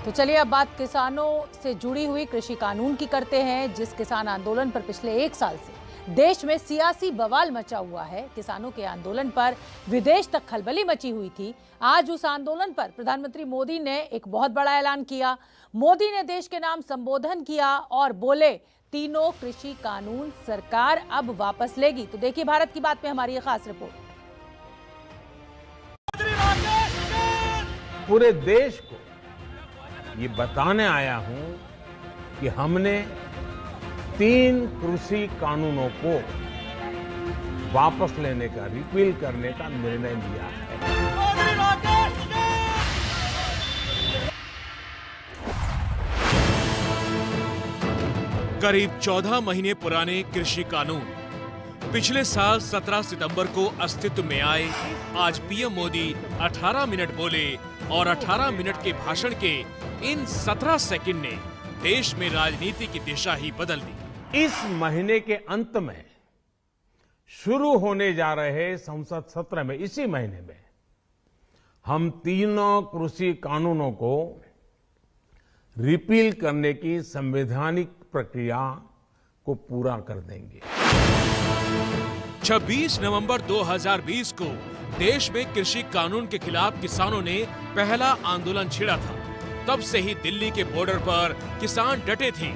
तो चलिए अब बात किसानों से जुड़ी हुई कृषि कानून की करते हैं। जिस किसान आंदोलन पर पिछले 1 साल से देश में सियासी बवाल मचा हुआ है, किसानों के आंदोलन पर विदेश तक खलबली मची हुई थी। आज उस आंदोलन पर प्रधानमंत्री मोदी ने एक बहुत बड़ा ऐलान किया। मोदी ने देश के नाम संबोधन किया और बोले, तीनों कृषि कानून सरकार अब वापस लेगी। तो देखिए भारत की बात में हमारी ये खास रिपोर्ट। पूरे देश को ये बताने आया हूं कि हमने 3 कृषि कानूनों को वापस लेने का, रिपील करने का निर्णय लिया है। करीब 14 महीने पुराने कृषि कानून पिछले साल 17 सितंबर को अस्तित्व में आए। आज पीएम मोदी 18 मिनट बोले और 18 मिनट के भाषण के इन 17 सेकंड ने देश में राजनीति की दिशा ही बदल दी। इस महीने के अंत में शुरू होने जा रहे संसद सत्र में, इसी महीने में हम तीनों कृषि कानूनों को रिपील करने की संवैधानिक प्रक्रिया को पूरा कर देंगे। 26 नवंबर 2020 को देश में कृषि कानून के खिलाफ किसानों ने पहला आंदोलन छेड़ा था। तब से ही दिल्ली के बॉर्डर पर किसान डटे थे।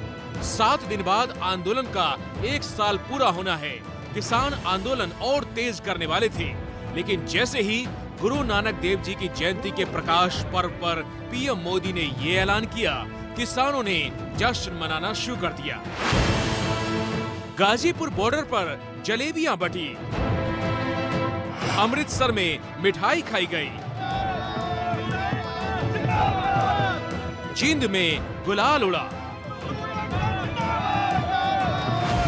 7 दिन बाद आंदोलन का 1 साल पूरा होना है। किसान आंदोलन और तेज करने वाले थे, लेकिन जैसे ही गुरु नानक देव जी की जयंती के प्रकाश पर्व पर पीएम मोदी ने ये ऐलान किया, किसानों ने जश्न मनाना शुरू कर दिया। गाजीपुर बॉर्डर पर जलेबियां बटी, अमृतसर में मिठाई खाई गई, जींद में गुलाल उड़ा,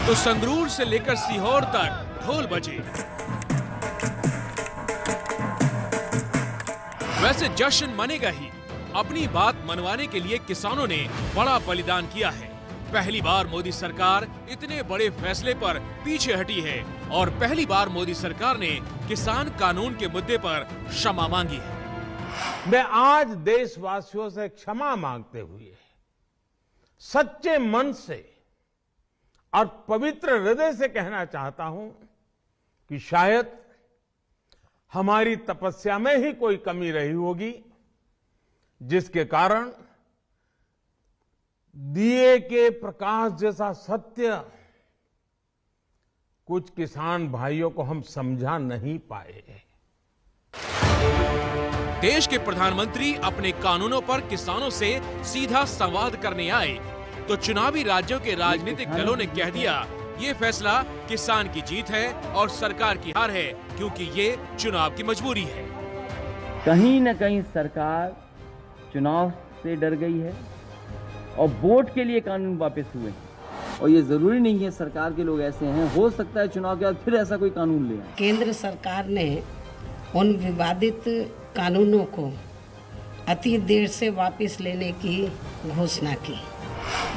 तो संगरूर से लेकर सीहोर तक ढोल बजे। वैसे जश्न मनेगा ही। अपनी बात मनवाने के लिए किसानों ने बड़ा बलिदान किया है। पहली बार मोदी सरकार इतने बड़े फैसले पर पीछे हटी है और पहली बार मोदी सरकार ने किसान कानून के मुद्दे पर क्षमा मांगी है। मैं आज देशवासियों से क्षमा मांगते हुए सच्चे मन से और पवित्र हृदय से कहना चाहता हूं कि शायद हमारी तपस्या में ही कोई कमी रही होगी, जिसके कारण दिए के प्रकाश जैसा सत्य कुछ किसान भाइयों को हम समझा नहीं पाए। देश के प्रधानमंत्री अपने कानूनों पर किसानों से सीधा संवाद करने आए तो चुनावी राज्यों के राजनीतिक दलों ने कह दिया, ये फैसला किसान की जीत है और सरकार की हार है, क्योंकि ये चुनाव की मजबूरी है। कहीं न कहीं सरकार चुनाव से डर गई है और वोट के लिए कानून वापस हुए हैं। और ये जरूरी नहीं है सरकार के लोग ऐसे हैं, हो सकता है चुनाव के बाद फिर ऐसा कोई कानून ले आए। केंद्र सरकार ने उन विवादित कानूनों को अति देर से वापस लेने की घोषणा की।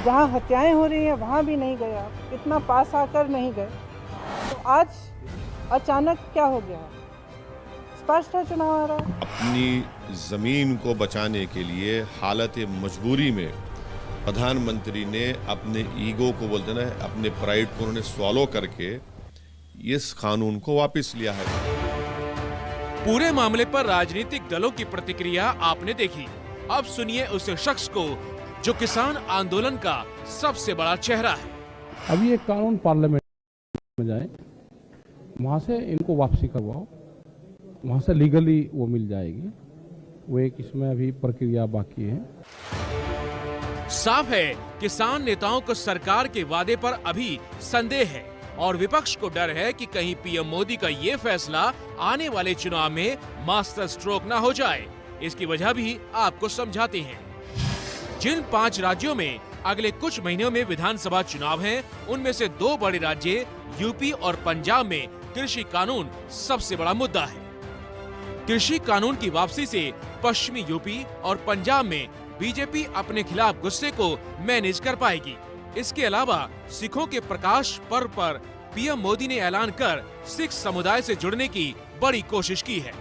जहाँ हत्याएं हो रही हैं वहाँ भी नहीं गया, इतना पास आकर नहीं गए, तो आज अचानक क्या हो गया? स्पष्ट है चुनाव आ रहा है। अपनी जमीन को बचाने के लिए हालत मजबूरी में प्रधानमंत्री ने अपने ईगो को, बोलते ना, अपने प्राइड को उन्होंने स्वॉलो करके इस कानून को वापस लिया है। पूरे मामले पर राजनीतिक दलों की प्रतिक्रिया आपने देखी। अब सुनिए उस शख्स को जो किसान आंदोलन का सबसे बड़ा चेहरा है। अभी एक कानून पार्लियामेंट में जाए, वहां से इनको वापसी करवाओ, वहां से लीगली वो मिल जाएगी। वो एक इसमें अभी प्रक्रिया बाकी है। साफ है, किसान नेताओं को सरकार के वादे पर अभी संदेह है और विपक्ष को डर है कि कहीं पीएम मोदी का ये फैसला आने वाले चुनाव में मास्टर स्ट्रोक न हो जाए। इसकी वजह भी आपको समझाते हैं। जिन 5 राज्यों में अगले कुछ महीनों में विधानसभा चुनाव हैं, उनमें से 2 बड़े राज्य यूपी और पंजाब में कृषि कानून सबसे बड़ा मुद्दा है। कृषि कानून की वापसी से पश्चिमी यूपी और पंजाब में बीजेपी अपने खिलाफ गुस्से को मैनेज कर पाएगी। इसके अलावा सिखों के प्रकाश पर्व पर पीएम मोदी ने ऐलान कर सिख समुदाय से जुड़ने की बड़ी कोशिश की है।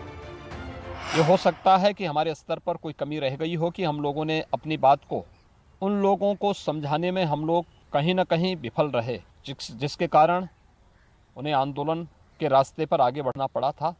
ये हो सकता है कि हमारे स्तर पर कोई कमी रह गई हो कि हम लोगों ने अपनी बात को उन लोगों को समझाने में हम लोग कहीं ना कहीं विफल रहे, जिसके कारण उन्हें आंदोलन के रास्ते पर आगे बढ़ना पड़ा था।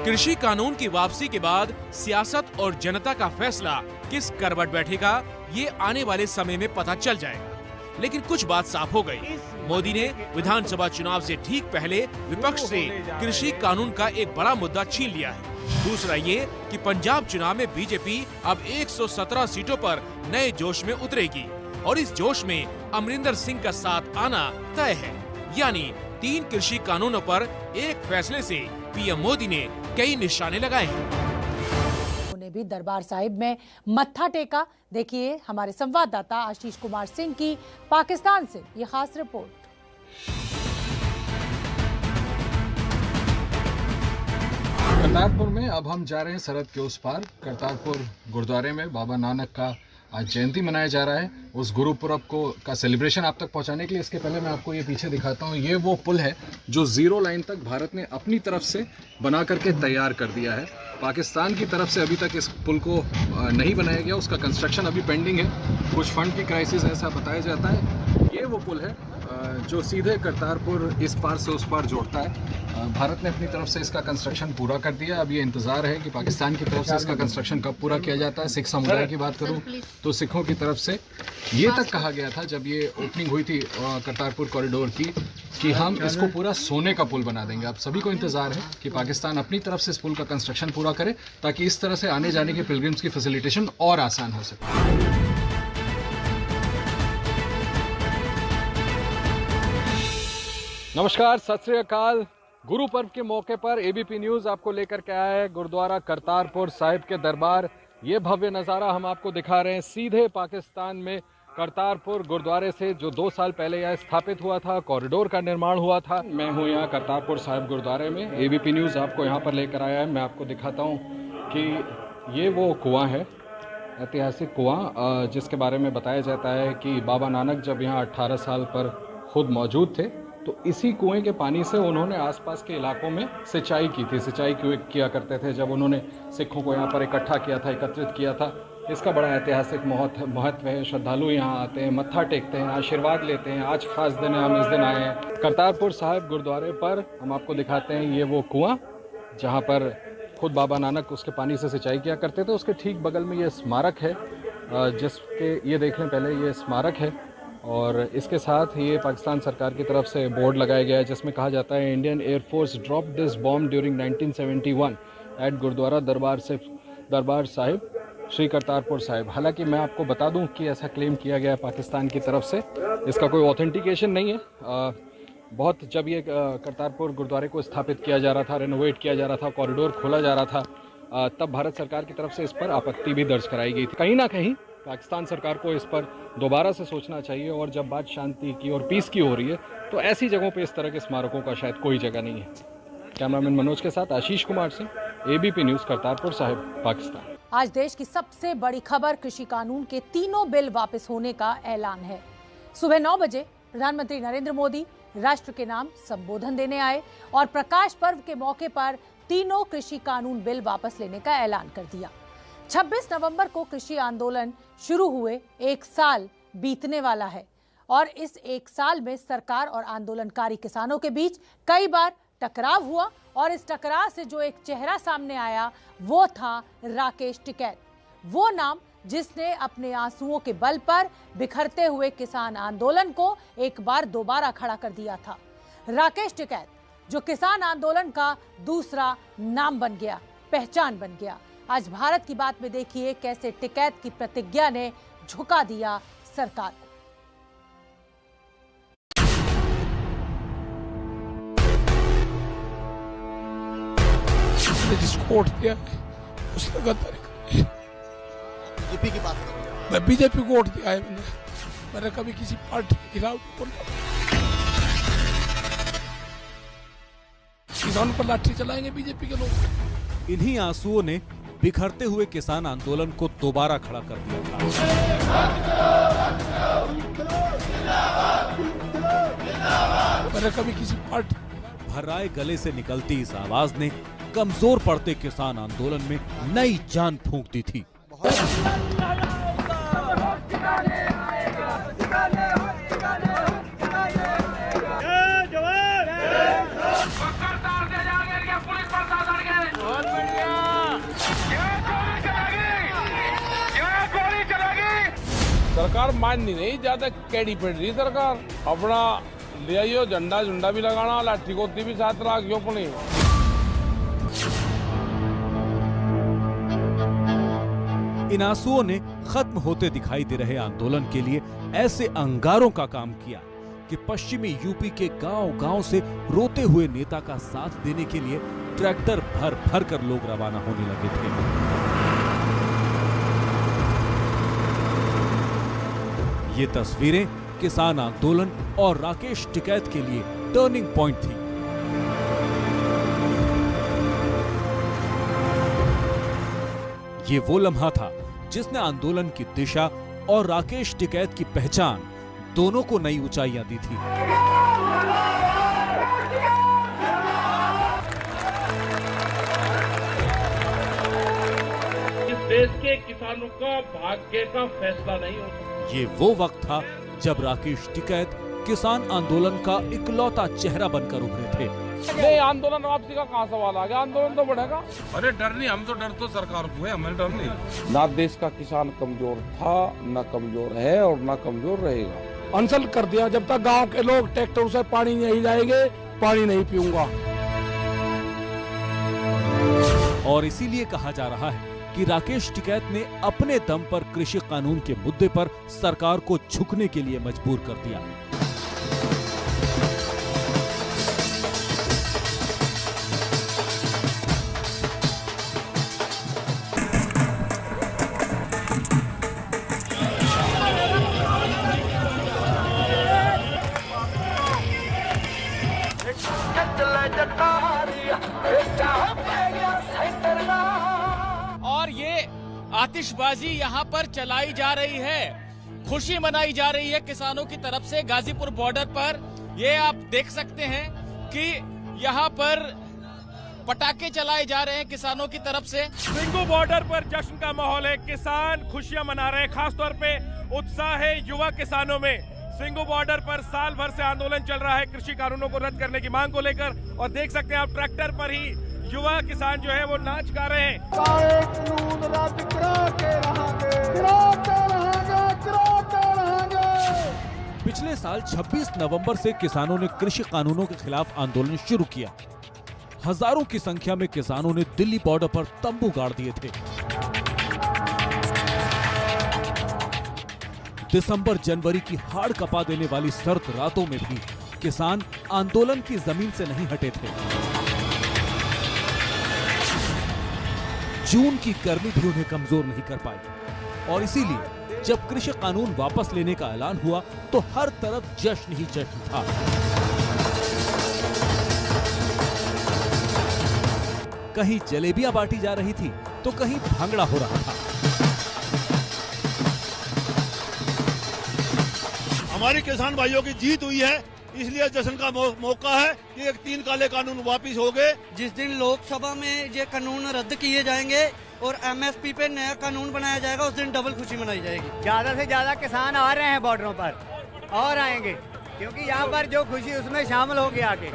कृषि कानून की वापसी के बाद सियासत और जनता का फैसला किस करवट बैठेगा, ये आने वाले समय में पता चल जाएगा। लेकिन कुछ बात साफ हो गई। मोदी ने विधानसभा चुनाव से ठीक पहले विपक्ष से कृषि कानून का एक बड़ा मुद्दा छीन लिया है। दूसरा ये कि पंजाब चुनाव में बीजेपी अब 117 सीटों पर नए जोश में उतरेगी और इस जोश में अमरिंदर सिंह का साथ आना तय है। यानी 3 कृषि कानूनों पर एक फैसले से पीएम मोदी ने कई निशाने लगाए हैं। उन्होंने भी दरबार साहिब में मत्था टेका। देखिए हमारे संवाददाता आशीष कुमार सिंह की पाकिस्तान से ये खास रिपोर्ट। करतारपुर में अब हम जा रहे हैं सरहद के उस पार। करतारपुर गुरुद्वारे में बाबा नानक का आज जयंती मनाया जा रहा है। उस गुरुपुरब का सेलिब्रेशन आप तक पहुंचाने के लिए इसके पहले मैं आपको ये पीछे दिखाता हूँ। ये वो पुल है जो 0 लाइन तक भारत ने अपनी तरफ से बना करके तैयार कर दिया है। पाकिस्तान की तरफ से अभी तक इस पुल को नहीं बनाया गया, उसका कंस्ट्रक्शन अभी पेंडिंग है। कुछ फंड की क्राइसिस ऐसा बताया जाता है। ये वो पुल है जो सीधे करतारपुर इस पार से उस पार जोड़ता है। भारत ने अपनी तरफ से इसका कंस्ट्रक्शन पूरा कर दिया। अब ये इंतज़ार है कि पाकिस्तान की तरफ से इसका कंस्ट्रक्शन कब पूरा किया जाता है। सिख समुदाय की बात करूं तो सिखों की तरफ से ये तक कहा गया था जब ये ओपनिंग हुई थी करतारपुर कॉरिडोर की कि हम इसको पूरा सोने का पुल बना देंगे। अब सभी को इंतज़ार है कि पाकिस्तान अपनी तरफ से इस पुल का कंस्ट्रक्शन पूरा करे ताकि इस तरह से आने जाने के पिलग्रिम्स की फैसिलिटेशन और आसान हो सके। नमस्कार, सत श्री अकाल। गुरु पर्व के मौके पर एबीपी न्यूज़ आपको लेकर के आया है गुरुद्वारा करतारपुर साहिब के दरबार। ये भव्य नज़ारा हम आपको दिखा रहे हैं सीधे पाकिस्तान में करतारपुर गुरुद्वारे से, जो 2 साल पहले यहाँ स्थापित हुआ था, कॉरिडोर का निर्माण हुआ था। मैं हूँ यहाँ करतारपुर साहिब गुरुद्वारे में। एबीपी न्यूज़ आपको यहाँ पर लेकर आया है। मैं आपको दिखाता हूँ कि ये वो कुआं है, ऐतिहासिक कुआं, जिसके बारे में बताया जाता है कि बाबा नानक जब यहाँ 18 साल पर खुद मौजूद थे तो इसी कुएं के पानी से उन्होंने आसपास के इलाकों में सिंचाई की थी। सिंचाई किया करते थे जब उन्होंने सिखों को यहाँ पर इकट्ठा किया था, एकत्रित किया था। इसका बड़ा ऐतिहासिक महत्व है। श्रद्धालु यहाँ आते हैं, मत्था टेकते हैं, आशीर्वाद लेते हैं। आज खास दिन है, हम इस दिन आए हैं करतारपुर साहिब गुरुद्वारे पर। हम आपको दिखाते हैं ये वो कुआं जहाँ पर खुद बाबा नानक उसके पानी से सिंचाई किया करते थे। उसके ठीक बगल में ये स्मारक है, जिसके ये देख लें पहले, ये स्मारक है और इसके साथ ये पाकिस्तान सरकार की तरफ से बोर्ड लगाया गया है जिसमें कहा जाता है Indian air force drop this bomb during 1971 at Gurdwara Darbar Sahib Shri Kartarpur Sahib. हालांकि मैं आपको बता दूं कि ऐसा क्लेम किया गया है पाकिस्तान की तरफ से, इसका कोई ऑथेंटिकेशन नहीं है। बहुत जब ये करतारपुर गुरुद्वारे को स्थापित किया जा रहा था, रेनोवेट किया जा रहा था, कॉरिडोर खोला जा रहा था, तब भारत सरकार की तरफ से इस पर आपत्ति भी दर्ज कराई गई थी। कहीं ना कहीं पाकिस्तान सरकार को इस पर दोबारा से सोचना चाहिए और जब बात शांति की और पीस की हो रही है तो ऐसी जगहों पे इस तरह के स्मारकों का शायद कोई जगह नहीं है। कैमरामैन मनोज के साथ आशीष कुमार सिंह, एबीपी न्यूज़, करतारपुर साहिब, पाकिस्तान। आज देश की सबसे बड़ी खबर कृषि कानून के 3 बिल वापस होने का ऐलान है। सुबह 9 बजे प्रधानमंत्री नरेंद्र मोदी राष्ट्र के नाम संबोधन देने आए और प्रकाश पर्व के मौके पर 3 कृषि कानून बिल वापस लेने का ऐलान कर दिया। 26 नवंबर को कृषि आंदोलन शुरू हुए 1 साल बीतने वाला है और इस 1 साल में सरकार और आंदोलनकारी किसानों के बीच कई बार टकराव हुआ और इस टकराव से जो एक चेहरा सामने आया वो था राकेश टिकैत। वो नाम जिसने अपने आंसुओं के बल पर बिखरते हुए किसान आंदोलन को एक बार दोबारा खड़ा कर दिया था। राकेश टिकैत, जो किसान आंदोलन का दूसरा नाम बन गया, पहचान बन गया। आज भारत की बात में देखिए कैसे टिकैत की प्रतिज्ञा ने झुका दिया सरकार को। जिसको वोट दिया उसने गद्दारी करी। बीजेपी की बात कर रहे हैं। मैं बीजेपी को वोट दिया है। मैंने कभी किसी पार्टी के खिलाफ बोला। किसानों पर लाठी चलाएंगे बीजेपी के लोग। इन्हीं आंसुओं ने बिखरते हुए किसान आंदोलन को दोबारा खड़ा कर दिया था। मैंने कभी किसी पार्टी भर्राए गले से निकलती इस आवाज ने कमजोर पड़ते किसान आंदोलन में नई जान फूंक दी थी। सरकार माननी नहीं, ज्यादा कैडी पड़ रही सरकार। अपना ले आइयो, झंडा झुंडा भी लगाना, लाठी गोती भी साथ रखियो अपनी। इन आंसुओं ने खत्म होते दिखाई दे रहे आंदोलन के लिए ऐसे अंगारों का काम किया कि पश्चिमी यूपी के गांव-गांव से रोते हुए नेता का साथ देने के लिए ट्रैक्टर भर भर कर लोग रवाना होने लगे थे। ये तस्वीरें किसान आंदोलन और राकेश टिकैत के लिए टर्निंग पॉइंट थी। ये वो लम्हा था जिसने आंदोलन की दिशा और राकेश टिकैत की पहचान दोनों को नई ऊंचाइयां दी थी। इस देश के किसानों का भाग्य का फैसला नहीं हो सकता। ये वो वक्त था जब राकेश टिकैत किसान आंदोलन का इकलौता चेहरा बनकर उभरे थे। नहीं, आंदोलन वापसी का कहाँ सवाल आ गया? आंदोलन तो बढ़ेगा। अरे डर नहीं, हम तो डर तो सरकार को है, हमें डर नहीं। ना देश का किसान कमजोर था, ना कमजोर है और ना कमजोर रहेगा। अनशन कर दिया, जब तक गांव के लोग ट्रैक्टर से पानी नहीं जाएंगे, पानी नहीं पीऊंगा। और इसीलिए कहा जा रहा है कि राकेश टिकैत ने अपने दम पर कृषि कानून के मुद्दे पर सरकार को झुकने के लिए मजबूर कर दिया। और ये आतिशबाजी यहाँ पर चलाई जा रही है, खुशी मनाई जा रही है किसानों की तरफ से। गाजीपुर बॉर्डर पर ये आप देख सकते हैं कि यहाँ पर पटाखे चलाए जा रहे हैं किसानों की तरफ से। सिंगू बॉर्डर पर जश्न का माहौल है, किसान खुशियां मना रहे हैं। खासतौर पे उत्साह है युवा किसानों में। सिंगू बॉर्डर पर साल भर से आंदोलन चल रहा है कृषि कानूनों को रद्द करने की मांग को लेकर, और देख सकते हैं आप ट्रैक्टर पर ही युवा किसान जो है वो नाच गा रहे हैं। पिछले साल 26 नवंबर से किसानों ने कृषि कानूनों के खिलाफ आंदोलन शुरू किया। हजारों की संख्या में किसानों ने दिल्ली बॉर्डर पर तंबू गाड़ दिए थे। दिसंबर जनवरी की हाड़ कपा देने वाली सर्द रातों में भी किसान आंदोलन की जमीन से नहीं हटे थे। जून की गर्मी भी उन्हें कमजोर नहीं कर पाई, और इसीलिए जब कृषि कानून वापस लेने का ऐलान हुआ तो हर तरफ जश्न ही जश्न था। कहीं जलेबियां बांटी जा रही थी तो कहीं भांगड़ा हो रहा था। हमारे किसान भाइयों की जीत हुई है, इसलिए जश्न का मौका है कि एक 3 काले कानून वापिस हो गए। जिस दिन लोकसभा में ये कानून रद्द किए जाएंगे और एमएसपी पे नया कानून बनाया जाएगा, उस दिन डबल खुशी मनाई जाएगी। ज्यादा से ज्यादा किसान आ रहे हैं बॉर्डरों पर और आएंगे, क्योंकि यहाँ पर जो खुशी उसमें शामिल हो गया आगे।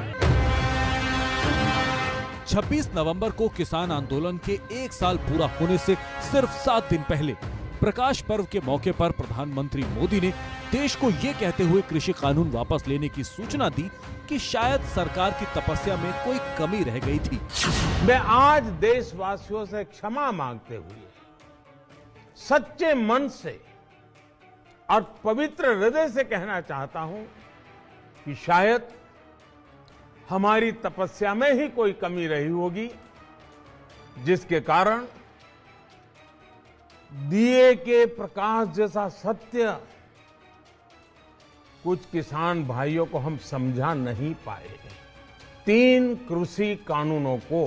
26 नवंबर को किसान आंदोलन के 1 साल पूरा होने से सिर्फ 7 दिन पहले प्रकाश पर्व के मौके पर प्रधानमंत्री मोदी ने देश को ये कहते हुए कृषि कानून वापस लेने की सूचना दी कि शायद सरकार की तपस्या में कोई कमी रह गई थी। मैं आज देशवासियों से क्षमा मांगते हुए सच्चे मन से और पवित्र हृदय से कहना चाहता हूं कि शायद हमारी तपस्या में ही कोई कमी रही होगी, जिसके कारण दिए के प्रकाश जैसा सत्य कुछ किसान भाइयों को हम समझा नहीं पाए। 3 कृषि कानूनों को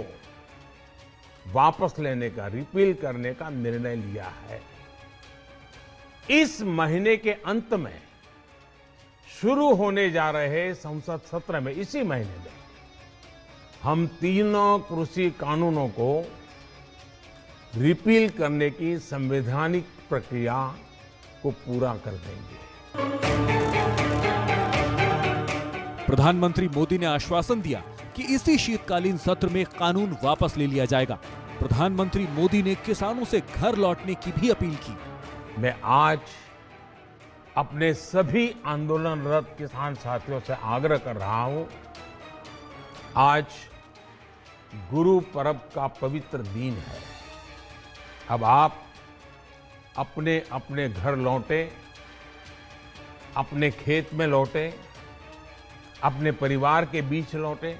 वापस लेने का, रिपील करने का निर्णय लिया है। इस महीने के अंत में शुरू होने जा रहे संसद सत्र में, इसी महीने में हम तीनों कृषि कानूनों को रिपील करने की संवैधानिक प्रक्रिया को पूरा कर देंगे। प्रधानमंत्री मोदी ने आश्वासन दिया कि इसी शीतकालीन सत्र में कानून वापस ले लिया जाएगा। प्रधानमंत्री मोदी ने किसानों से घर लौटने की भी अपील की। मैं आज अपने सभी आंदोलनरत किसान साथियों से आग्रह कर रहा हूं, आज गुरु पर्व का पवित्र दिन है। अब आप अपने अपने घर लौटे, अपने खेत में लौटे, अपने परिवार के बीच लौटे।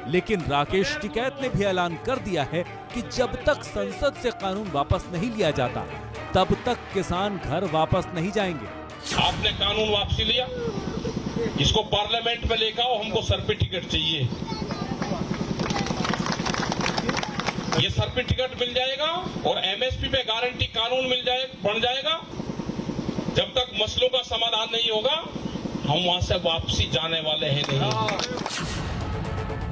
लेकिन राकेश टिकैत ने भी ऐलान कर दिया है कि जब तक संसद से कानून वापस नहीं लिया जाता, तब तक किसान घर वापस नहीं जाएंगे। आपने कानून वापसी लिया, इसको पार्लियामेंट में लेकर आओ, हमको सर्टिफिकेट चाहिए। ये सर्टिफिकेट मिल जाएगा और एमएसपी पे गारंटी कानून बन जाएगा। जब तक मसलों का समाधान नहीं होगा, हम वहां से वापसी जाने वाले हैं नहीं।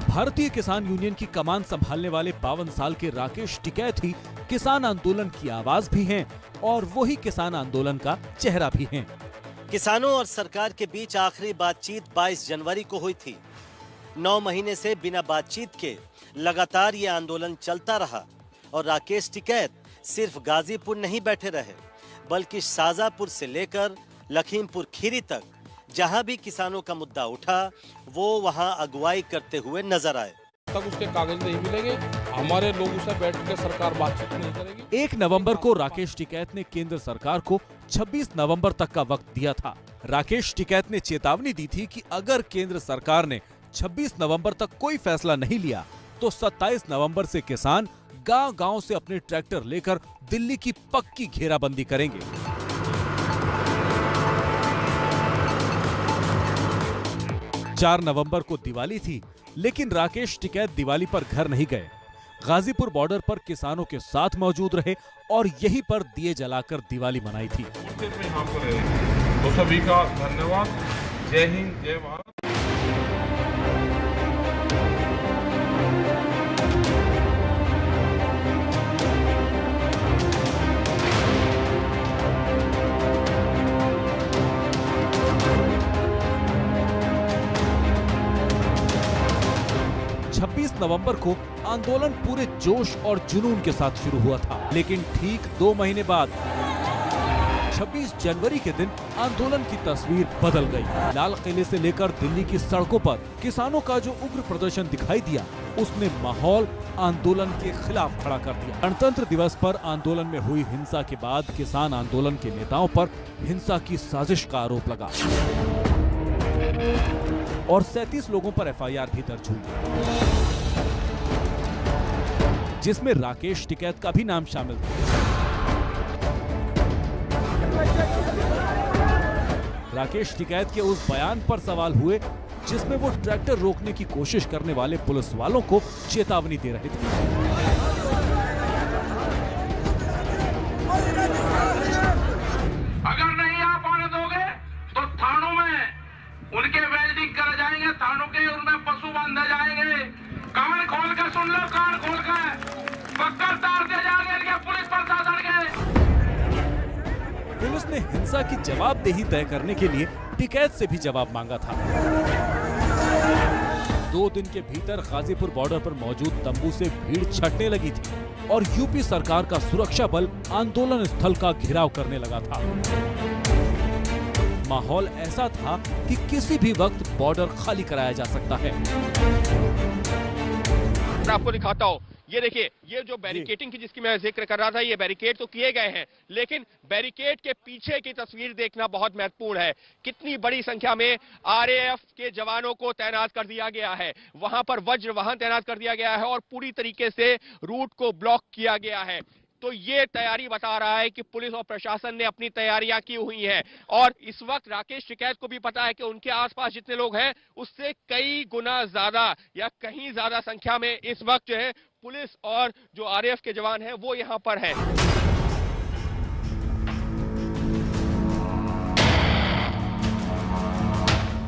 भारतीय किसान यूनियन की कमान संभालने वाले 52 साल के राकेश टिकैत ही किसान आंदोलन की आवाज भी हैं और वही किसान आंदोलन का चेहरा भी हैं। किसानों और सरकार के बीच आखिरी बातचीत 22 जनवरी को हुई थी। 9 महीने से बिना बातचीत के लगातार ये आंदोलन चलता रहा और राकेश टिकैत सिर्फ गाजीपुर नहीं बैठे रहे, बल्कि शाहजहांपुर से लेकर लखीमपुर खीरी तक जहां भी किसानों का मुद्दा उठा, वो वहां अगुवाई करते हुए नजर आए। तक उसके कागज नहीं मिलेंगे, हमारे लोग उसे बैठ के सरकार बातचीत नहीं करेगी। 1 नवंबर को राकेश टिकैत ने केंद्र सरकार को 26 नवंबर तक का वक्त दिया था। राकेश टिकैत ने चेतावनी दी थी कि अगर केंद्र सरकार ने 26 नवंबर तक कोई फैसला नहीं लिया तो 27 नवंबर से किसान गांव-गांव से अपने ट्रैक्टर लेकर दिल्ली की पक्की घेराबंदी करेंगे। 4 नवंबर को दिवाली थी, लेकिन राकेश टिकैत दिवाली पर घर नहीं गए। गाजीपुर बॉर्डर पर किसानों के साथ मौजूद रहे और यहीं पर दिए जलाकर दिवाली मनाई थी। तो सभी का धन्यवाद। जय हिंद, जय भारत। 26 नवंबर को आंदोलन पूरे जोश और जुनून के साथ शुरू हुआ था, लेकिन ठीक 2 महीने बाद 26 जनवरी के दिन आंदोलन की तस्वीर बदल गई। लाल किले से लेकर दिल्ली की सड़कों पर किसानों का जो उग्र प्रदर्शन दिखाई दिया, उसने माहौल आंदोलन के खिलाफ खड़ा कर दिया। गणतंत्र दिवस पर आंदोलन में हुई हिंसा के बाद किसान आंदोलन के नेताओं पर हिंसा की साजिश का आरोप लगा और 37 लोगों पर एफआईआर भी दर्ज हुई, जिसमें राकेश टिकैत का भी नाम शामिल था। राकेश टिकैत के उस बयान पर सवाल हुए जिसमें वो ट्रैक्टर रोकने की कोशिश करने वाले पुलिस वालों को चेतावनी दे रहे थे। अगर नहीं आप आने दोगे तो थानों में उनके वेल्डिंग करे जाएंगे, थानों के उनमें पशु बांधे जाएंगे। कान खोल कर सुन लो, कान खोल कर पकड़ तार दे जाएंगे इनके पुलिस प्रशासन के। पुलिस ने हिंसा की जवाबदेही तय करने के लिए टिकैत से भी जवाब मांगा था। 2 दिन के भीतर गाजीपुर बॉर्डर पर मौजूद तंबू से भीड़ छटने लगी थी और यूपी सरकार का सुरक्षा बल आंदोलन स्थल का घेराव करने लगा था। माहौल ऐसा था कि किसी भी वक्त बॉर्डर खाली कराया जा सकता है। मैं आपको दिखाता हूँ, ये देखिए, ये जो बैरिकेडिंग की जिसकी मैं जिक्र कर रहा था, ये बैरिकेड तो किए गए हैं, लेकिन बैरिकेड के पीछे की तस्वीर देखना बहुत महत्वपूर्ण है। कितनी बड़ी संख्या में आरएएफ के जवानों को तैनात कर दिया गया है, वहां पर वज्र वाहन तैनात कर दिया गया है और पूरी तरीके से रूट को ब्लॉक किया गया है। तो ये तैयारी बता रहा है कि पुलिस और प्रशासन ने अपनी तैयारियां की हुई हैं और इस वक्त राकेश टिकैत को भी पता है कि उनके आसपास जितने लोग हैं उससे कई गुना ज्यादा या कहीं ज्यादा संख्या में इस वक्त जो है पुलिस और जो आरएएफ के जवान हैं वो यहां पर हैं।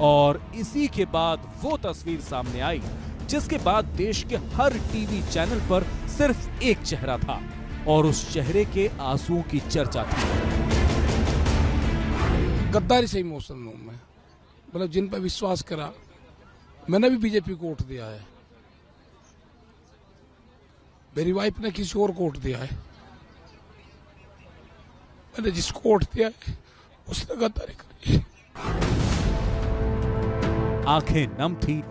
और इसी के बाद वो तस्वीर सामने आई जिसके बाद देश के हर टीवी चैनल पर सिर्फ एक चेहरा था और उस चेहरे के आंसुओं की चर्चा थी। गद्दारी से इमोशनल हूं मैं, मतलब जिन पर विश्वास करा। मैंने भी बीजेपी को वोट दिया है, मेरी वाइफ ने किसी और को वोट दिया है, मैंने जिसको वोट दिया है उसने गद्दारी करी है। आंखें नम थी,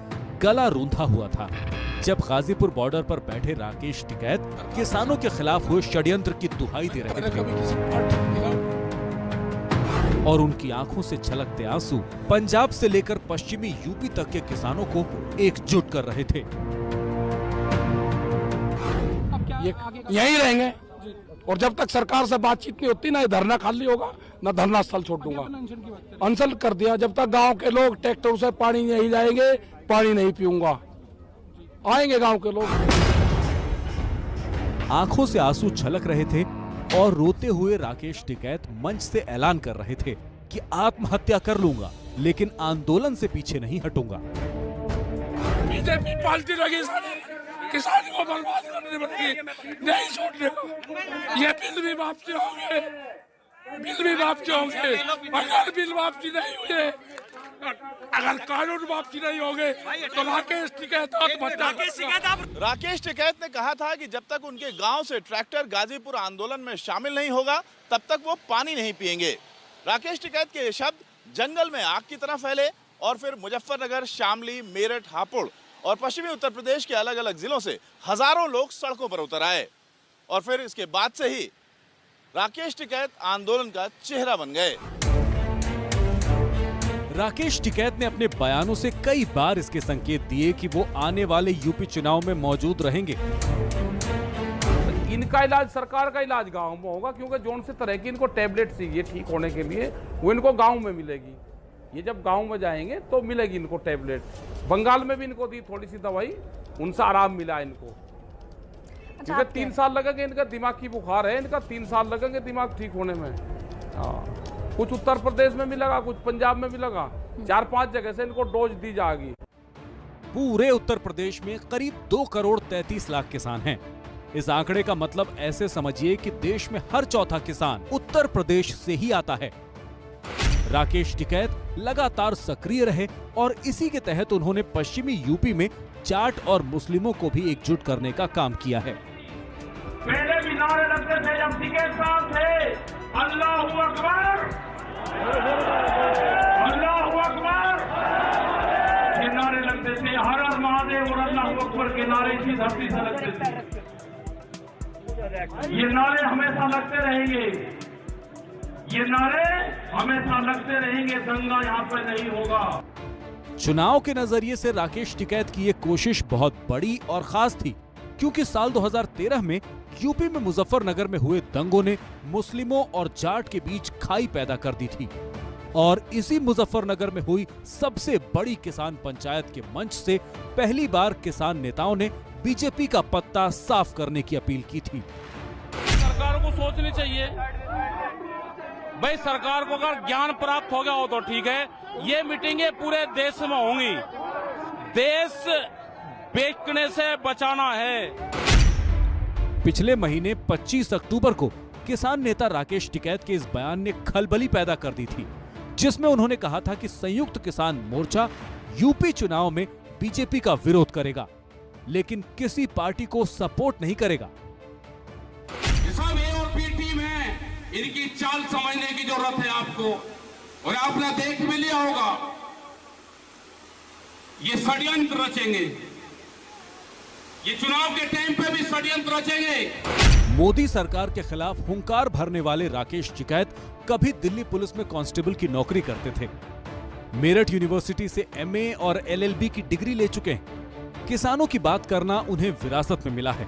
गला रूंधा हुआ था जब गाजीपुर बॉर्डर पर बैठे राकेश टिकैत किसानों के खिलाफ हुए षड्यंत्र की दुहाई दे रहे थे और उनकी आंखों से छलकते आंसू पंजाब से लेकर पश्चिमी यूपी तक के किसानों को एकजुट कर रहे थे। यहीं रहेंगे और जब तक सरकार से बातचीत नहीं होती ना ये धरना खाली होगा ना धरना स्थल छोड़ दूंगा। अनशन कर दिया, जब तक गांव के लोग ट्रैक्टर से पानी नहीं जाएंगे पानी नहीं पीऊंगा। आएंगे गांव के लोग। आंखों से आंसू छलक रहे थे और रोते हुए राकेश टिकैत मंच से ऐलान कर रहे थे कि आत्महत्या कर लूंगा लेकिन आंदोलन से पीछे नहीं हटूंगा। बीजेपी पार्टी लगी किसानों को बर्बाद करने लगी, नहीं छोड़ने को। ये बिल भी वापसी होंगे, बिल भी वापसी होंगे। अगर बिल वापसी नहीं हुए, अगर कानून वापसी नहीं होंगे तो राकेश टिकैत ने कहा था कि जब तक उनके गांव से ट्रैक्टर गाजीपुर आंदोलन में शामिल नहीं होगा तब तक वो पानी नहीं पिएंगे। राकेश टिकैत के ये शब्द जंगल में आग की तरह फैले और फिर मुजफ्फरनगर, शामली, मेरठ, हापुड़ और पश्चिमी उत्तर प्रदेश के अलग अलग जिलों से हजारों लोग सड़कों पर उतर आए और फिर इसके बाद से ही राकेश टिकैत आंदोलन का चेहरा बन गए। राकेश टिकैत ने अपने बयानों से कई बार इसके संकेत दिए कि वो आने वाले यूपी चुनाव में मौजूद रहेंगे। इनका इलाज सरकार का इलाज गांव में होगा, क्योंकि जोन से तरह की इनको टैबलेट चाहिए ठीक होने के लिए, वो इनको गांव में मिलेगी। ये जब गांव में जाएंगे तो मिलेगी इनको टैबलेट। बंगाल में भी इनको दी थोड़ी सी दवाई, उनसे आराम मिला इनको। क्योंकि 3 साल लगेंगे, इनका दिमाग की बुखार है, इनका 3 साल लगेंगे दिमाग ठीक होने में। कुछ उत्तर प्रदेश में मिलेगा, कुछ पंजाब में मिलेगा, 4-5 जगह से इनको डोज दी जाएगी। पूरे उत्तर प्रदेश में करीब 2 करोड़ 33 लाख किसान हैं। इस आंकड़े का मतलब ऐसे समझिए कि देश में हर चौथा किसान उत्तर प्रदेश से ही आता है। राकेश टिकैत लगातार सक्रिय रहे और इसी के तहत उन्होंने पश्चिमी यूपी में जाट और मुस्लिमों को भी एकजुट करने का काम किया है। पहले भी नारे लगते थे जब टिकैत साहब थे, अल्लाहू अकबर, अल्लाहू अकबर, ये नारे लगते थे। हर हर महादेव और अल्लाहू अकबर के नारे इसी धरती से लगते थे। ये नारे हमेशा लगते रहेंगे, ये नारे हमेशा लगते रहेंगे। दंगा यहाँ पर नहीं होगा। चुनाव के नजरिए से राकेश टिकैत की ये कोशिश बहुत बड़ी और खास थी, क्योंकि साल 2013 में यूपी में मुजफ्फरनगर में हुए दंगों ने मुस्लिमों और जाट के बीच खाई पैदा कर दी थी और इसी मुजफ्फरनगर में हुई सबसे बड़ी किसान पंचायत के मंच से पहली बार किसान नेताओं ने बीजेपी का पत्ता साफ करने की अपील की थी। सरकार को सोचनी चाहिए भाई, सरकार को अगर ज्ञान प्राप्त हो गया हो तो ठीक है। ये मीटिंगें पूरे देश में होंगी, देश बेचने से बचाना है। पिछले महीने 25 अक्टूबर को किसान नेता राकेश टिकैत के इस बयान ने खलबली पैदा कर दी थी, जिसमें उन्होंने कहा था कि संयुक्त किसान मोर्चा यूपी चुनाव में बीजेपी का विरोध करेगा, लेकिन किसी पार्टी को सपोर्ट नहीं करेगा। सब ए और बी टीम है, इनकी चाल समझने की जरूरत है आपको, और आपने देख भी लिया होगा ये षड्यंत्र रचेंगे, ये चुनाव के टाइम पे भी षड्यंत्र रचेंगे। मोदी सरकार के खिलाफ हुंकार भरने वाले राकेश टिकैत कभी दिल्ली पुलिस में कांस्टेबल की नौकरी करते थे। मेरठ यूनिवर्सिटी से एमए और एलएलबी की डिग्री ले चुके हैं। किसानों की बात करना उन्हें विरासत में मिला है।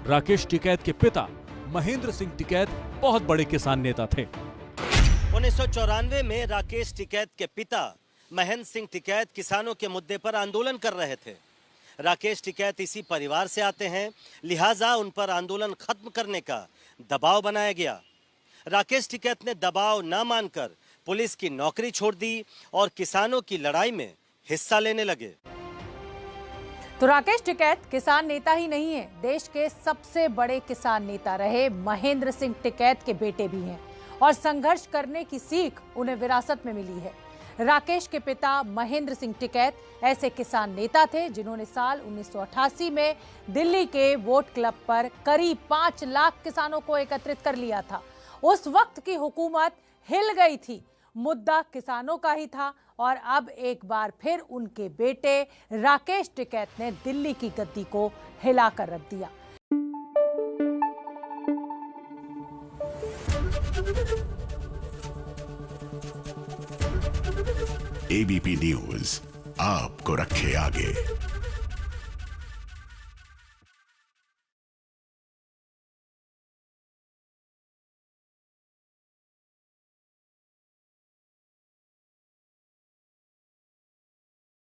राकेश टिकैत के पिता महेंद्र सिंह टिकैत बहुत बड़े किसान नेता थे। 1994 में राकेश टिकैत के पिता महेंद्र सिंह टिकैत किसानों के मुद्दे पर आंदोलन कर रहे थे। राकेश टिकैत इसी परिवार से आते हैं, लिहाजा उन पर आंदोलन खत्म करने का दबाव बनाया गया। राकेश टिकैत ने दबाव न मानकर पुलिस की नौकरी छोड़ दी और किसानों की लड़ाई में हिस्सा लेने लगे। तो राकेश टिकैत किसान नेता ही नहीं है, देश के सबसे बड़े किसान नेता रहे महेंद्र सिंह टिकैत के बेटे भी हैं और संघर्ष करने की सीख उन्हें विरासत में मिली है। राकेश के पिता महेंद्र सिंह टिकैत ऐसे किसान नेता थे जिन्होंने साल 1988 में दिल्ली के वोट क्लब पर करीब 5 लाख किसानों को एकत्रित कर लिया था। उस वक्त की हुकूमत हिल गई थी, मुद्दा किसानों का ही था और अब एक बार फिर उनके बेटे राकेश टिकैत ने दिल्ली की गद्दी को हिलाकर रख दिया। एबीपी न्यूज आपको रखे आगे।